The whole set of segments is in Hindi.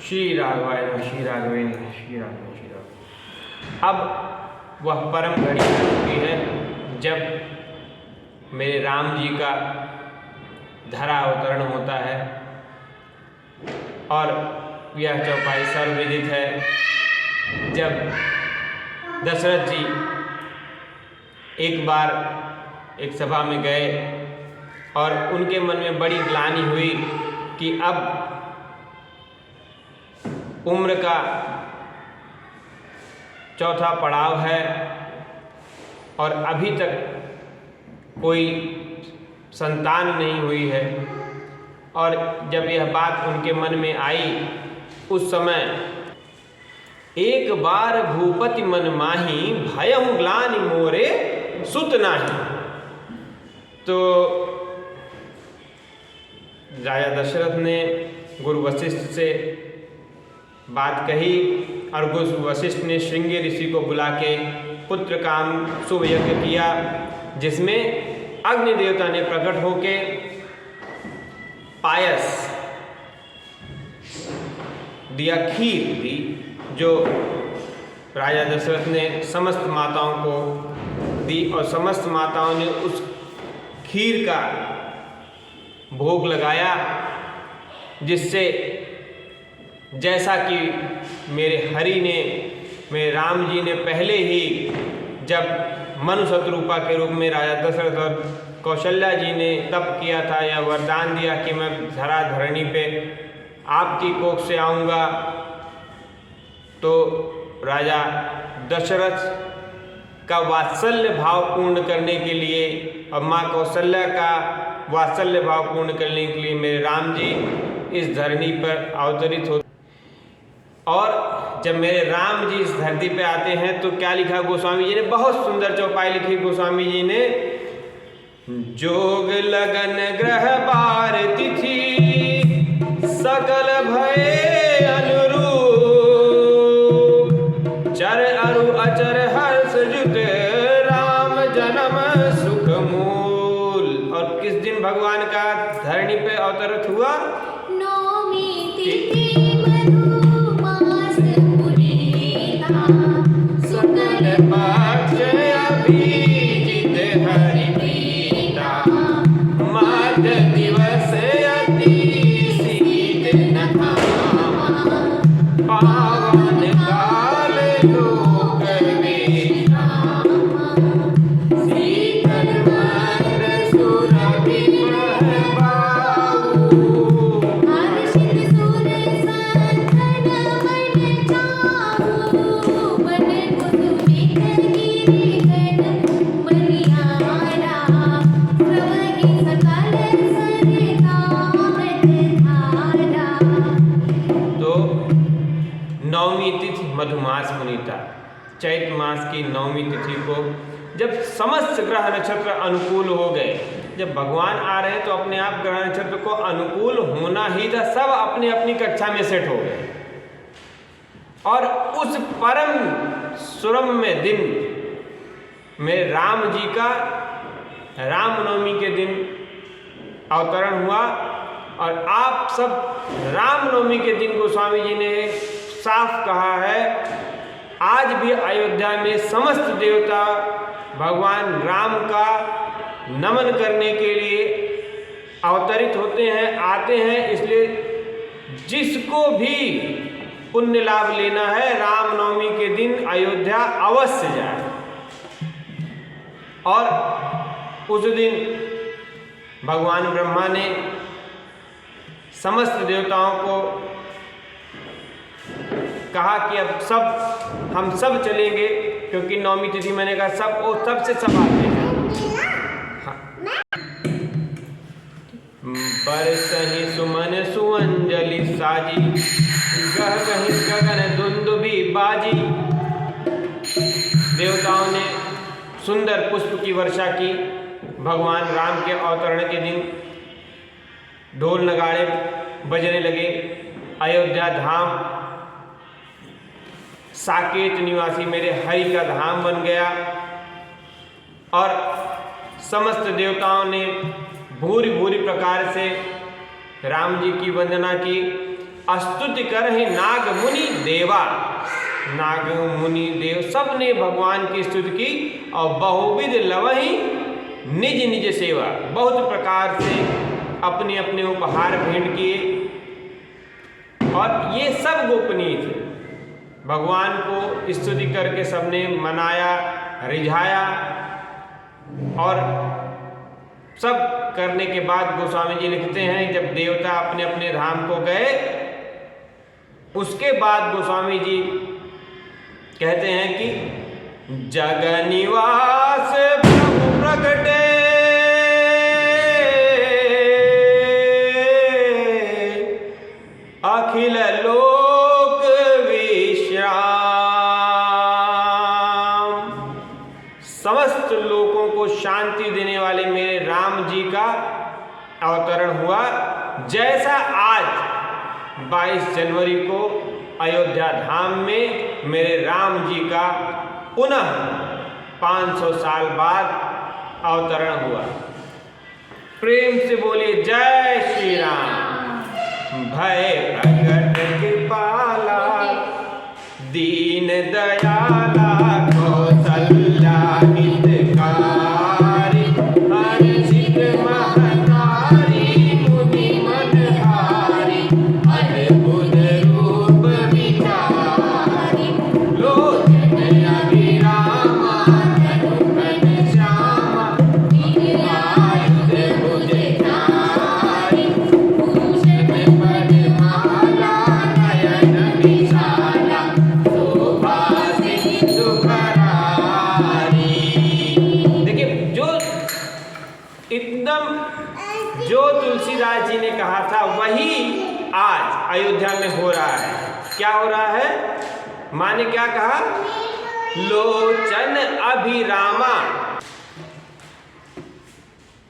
श्री राघवाय नमः, श्री राघवे नमः, श्री राघवे, श्री राघव। अब वह परम घड़ी आ चुकी है जब मेरे राम जी का धरा अवतरण होता है और यह चौपाई सर्वविदित है। जब दशरथ जी एक बार एक सभा में गए और उनके मन में बड़ी ग्लानि हुई कि अब उम्र का चौथा पड़ाव है और अभी तक कोई संतान नहीं हुई है। और जब यह बात उनके मन में आई उस समय एक बार भूपति मन माही भयहु ग्लानि मोरे सुत नाही। तो राजा दशरथ ने गुरु वशिष्ठ से बात कही और गुरु वशिष्ठ ने श्रृंगी ऋषि को बुला के पुत्र काम शुभ यज्ञ किया, जिसमें अग्नि देवता ने प्रकट होके पायस दिया, खीर दी, जो राजा दशरथ ने समस्त माताओं को दी और समस्त माताओं ने उस खीर का भोग लगाया, जिससे जैसा कि मेरे हरि ने, मेरे राम जी ने पहले ही जब मनु शत्रुपा के रूप में राजा दशरथ और कौशल्या जी ने तप किया था या वरदान दिया कि मैं धरा धरणी पे आपकी कोख से आऊँगा, तो राजा दशरथ का वात्सल्य भाव पूर्ण करने के लिए और माँ कौशल्या का वात्सल्य भाव पूर्ण करने के लिए मेरे राम जी इस धरणी पर अवतरित होते। और जब मेरे राम जी इस धरती पे आते हैं तो क्या लिखा गोस्वामी जी ने, बहुत सुंदर चौपाई लिखी गोस्वामी जी ने, जोग लगन ग्रह बार तिथि सकल भय अनुरूप, चर अरु अचर हर्ष जुत राम जन्म सुख मूल। और किस दिन भगवान का धरणी पे अवतरित हुआ? नौमी तिथि मधुमास पुनीता, शुक्ल पक्ष अभिजित हरि प्रीता, मध्य दिवस अति शीत नहामा, पावन काल लोक विश्रामा, शीतल मंद्र सुरभि प्रभाऊ, हर्षित सुर संतन मन चाहु, मन कुसुमित गिरिगण बलिहारा, प्रवहि सकल सरकामत धारा। तो नवमी तिथि मधुमास पुनीता, चैत मास की नवमी तिथि को जब समस्त ग्रह नक्षत्र अनुकूल हो गए, जब भगवान आ रहे हैं तो अपने आप ग्रह नक्षत्र को अनुकूल होना ही था, सब अपनी अपनी कक्षा में सेट हो गए। और उस परम सुरम्य दिन में राम जी का रामनवमी के दिन अवतरण हुआ। और आप सब रामनवमी के दिन गोस्वामी जी ने साफ कहा है, आज भी अयोध्या में समस्त देवता भगवान राम का नमन करने के लिए अवतरित होते हैं, आते हैं। इसलिए जिसको भी पुण्य लाभ लेना है रामनवमी के दिन अयोध्या अवश्य जाए। और उस दिन भगवान ब्रह्मा ने समस्त देवताओं को कहा कि अब सब हम सब चलेंगे, क्योंकि नवमी तिथि मैंने कहा सब और सबसे सब आते हैं। बरसहि सुमन सुअंजलि साजी, गह गहि गगन दुंदुभि बाजी। देवताओं ने सुंदर पुष्प की वर्षा की। भगवान राम के अवतरण के दिन ढोल नगाड़े बजने लगे। अयोध्या धाम साकेत निवासी मेरे हरि का धाम बन गया और समस्त देवताओं ने भूरि भूरि प्रकार से राम जी की वंदना की। स्तुति करहि नाग मुनि देवा। नाग मुनि देव सब ने भगवान की स्तुति की और बहुविध लवहि निज निज सेवा, बहुत प्रकार से अपने अपने उपहार भेंट किए और ये सब गोपनीय थे। भगवान को स्तुति करके सबने मनाया, रिझाया और सब करने के बाद गोस्वामी जी लिखते हैं जब देवता अपने अपने धाम को गए, उसके बाद गोस्वामी जी कहते हैं कि जग निवास प्रभु प्रगटे अखिल लोक विश्राम। समस्त लोगों को शांति देने वाले मेरे राम जी का अवतरण हुआ। जैसा आज 22 जनवरी को अयोध्या धाम में मेरे राम जी का पुनः 500 साल बाद अवतरण हुआ। प्रेम से बोलिए जय श्री राम। भय प्रगट कृपाला दीन दयाला कौसल्या हितकारी हर्षित महतारी मुनि मनहारी अद्भुत रूप विचारी लोचन अभिरामा तनु घनश्यामा आयुध भुजधारी भूषण पद्माला नयन विशाला शोभा सिंधु करारी। देखिए जो तुलसीदास जी ने कहा था वही आज अयोध्या में हो रहा है। क्या हो रहा है? माँ ने क्या कहा? लोचन अभिरामा।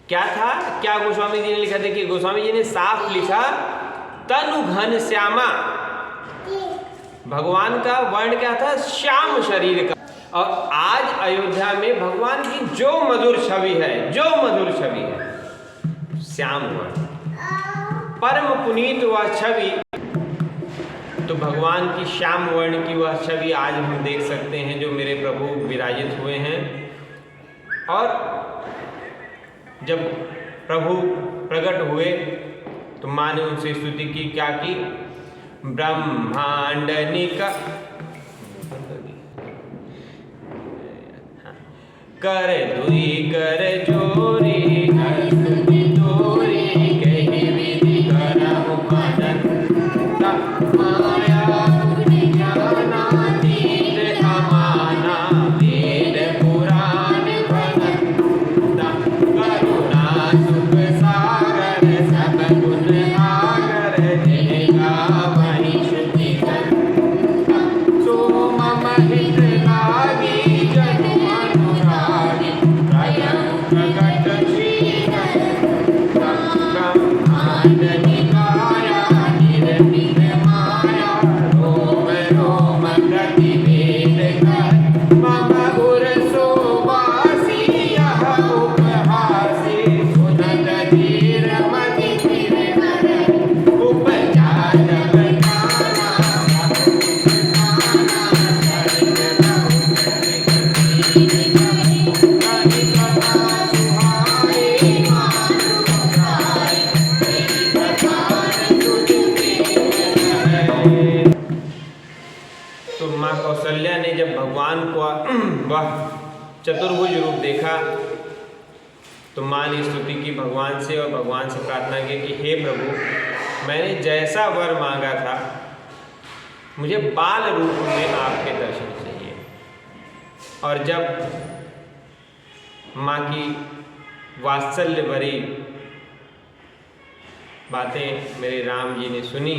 क्या था? क्या गोस्वामी जी ने लिखा? देखिए गोस्वामी जी ने साफ लिखा तनु घन श्यामा। भगवान का वर्ण क्या था? श्याम शरीर का। और आज अयोध्या में भगवान की जो मधुर छवि है, जो मधुर छवि है, श्याम वर्ण, परम पुनीत वह छवि। तो भगवान की श्याम वर्ण की वह छवि आज हम देख सकते हैं जो मेरे प्रभु विराजित हुए हैं। और जब प्रभु प्रकट हुए तो माँ ने उनसे स्तुति की। क्या की? ब्रह्मांड निका कर दुई कर जोरी स्तुति तोरी कही विधि करहु मदन माया गुण ज्ञाना तीर अमाना वेद पुराण भगत करुणा सुख सागर सब गुण आगर देगा वही श्रुति सो मम हित लागी जनु अनुरागी प्रकट श्री ब्रह्मांड निकाया निरनिर माया रोम रोम प्रतिवेद कर मम उर शोभासी यह उपहासी सुनत धीर मति फिर नर उपजा जब जाना तो माँ कौशल्या ने जब भगवान को वह चतुर्भुज रूप देखा तो माँ ने स्तुति की भगवान से और भगवान से प्रार्थना की कि हे प्रभु, मैंने जैसा वर मांगा था मुझे बाल रूप में आपके दर्शन चाहिए। और जब माँ की वात्सल्य भरी बातें मेरे राम जी ने सुनी,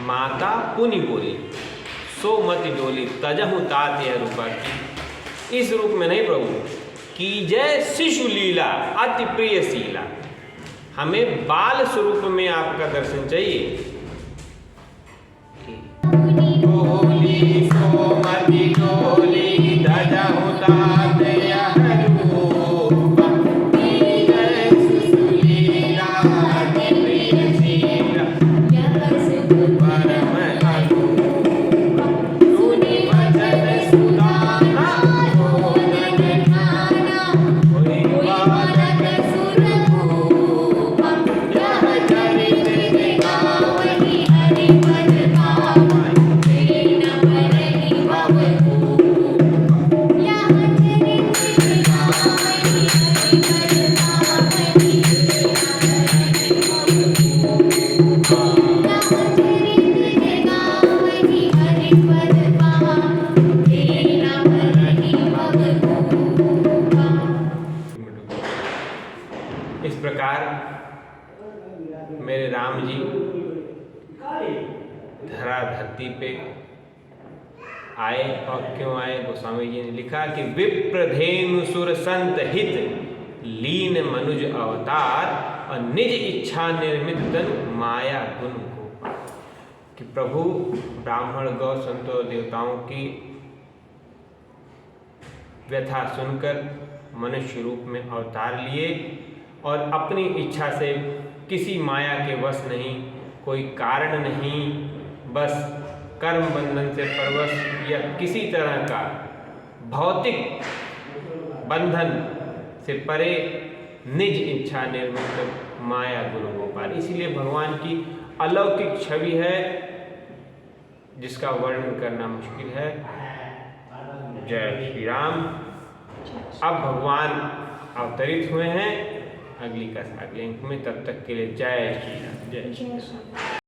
माता पुनि बोली सो मति डोली तजहु तात यह रूपा की। इस रूप में नहीं प्रभु, कीजय शिशु लीला अति प्रिय शीला। हमें बाल स्वरूप में आपका दर्शन चाहिए। बोली सो मति डोली तजहु तात यह रूपा कीजय शिशु लीला अति प्रिय शीला। धरती पे आए। और क्यों आए? गोस्वामी जी ने लिखा कि विप्रधेनु सुर संत हित लीन मनुज अवतार और निज इच्छा निर्मित तन माया गुण को। कि प्रभु ब्राह्मण गौ संतों और देवताओं की व्यथा सुनकर मनुष्य रूप में अवतार लिए और अपनी इच्छा से किसी माया के वश नहीं, कोई कारण नहीं, बस कर्म बंधन से परवश या किसी तरह का भौतिक बंधन से परे निज इच्छा निर्मित माया गुण गोपाल। इसीलिए भगवान की अलौकिक छवि है जिसका वर्णन करना मुश्किल है। जय श्री राम। अब भगवान अवतरित हुए हैं अगली कथा अगले अंक में। तब तक के लिए जय श्री राम। जय श्री राम।